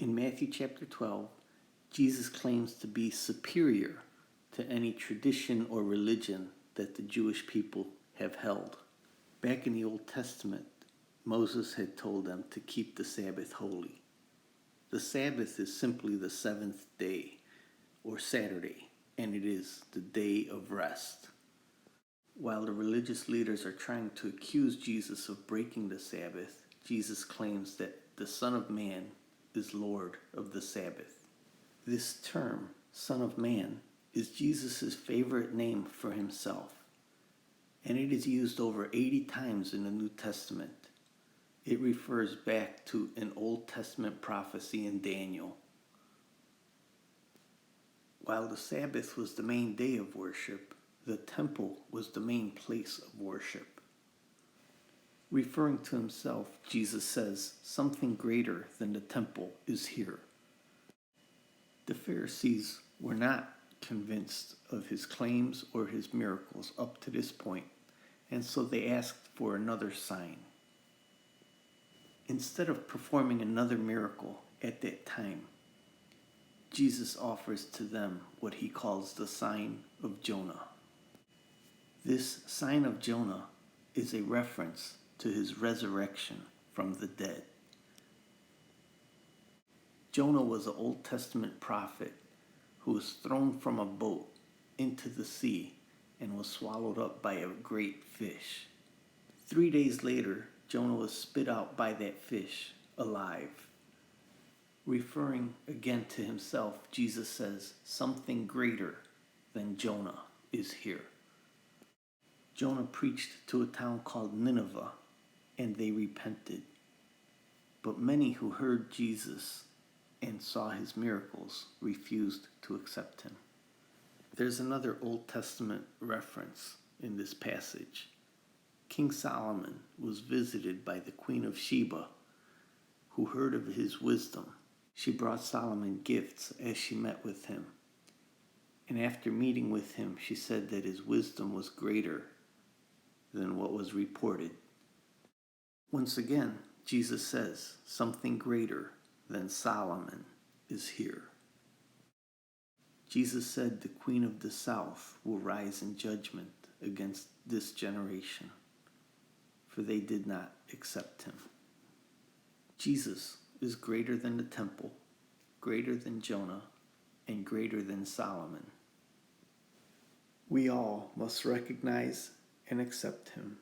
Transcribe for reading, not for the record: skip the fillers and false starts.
In Matthew chapter 12, Jesus claims to be superior to any tradition or religion that the Jewish people have held. Back in the Old Testament, Moses had told them to keep the Sabbath holy. The Sabbath is simply the seventh day, or Saturday, and it is the day of rest. While the religious leaders are trying to accuse Jesus of breaking the Sabbath, Jesus claims that the Son of Man is Lord of the Sabbath. This term, Son of Man, is Jesus' favorite name for himself, and it is used over 80 times in the New Testament. It refers back to an Old Testament prophecy in Daniel. While the Sabbath was the main day of worship, the temple was the main place of worship. Referring to himself, Jesus says, "Something greater than the temple is here." The Pharisees were not convinced of his claims or his miracles up to this point, and so they asked for another sign. Instead of performing another miracle at that time, Jesus offers to them what he calls the sign of Jonah. This sign of Jonah is a reference to his resurrection from the dead. Jonah was an Old Testament prophet who was thrown from a boat into the sea and was swallowed up by a great fish. 3 days later, Jonah was spit out by that fish alive. Referring again to himself, Jesus says, "Something greater than Jonah is here." Jonah preached to a town called Nineveh, and they repented. But many who heard Jesus and saw his miracles refused to accept him. There's another Old Testament reference in this passage. King Solomon was visited by the Queen of Sheba, who heard of his wisdom. She brought Solomon gifts as she met with him. And after meeting with him, she said that his wisdom was greater than what was reported. Once again, Jesus says, "Something greater than Solomon is here." Jesus said the Queen of the South will rise in judgment against this generation, for they did not accept him. Jesus is greater than the temple, greater than Jonah, and greater than Solomon. We all must recognize and accept him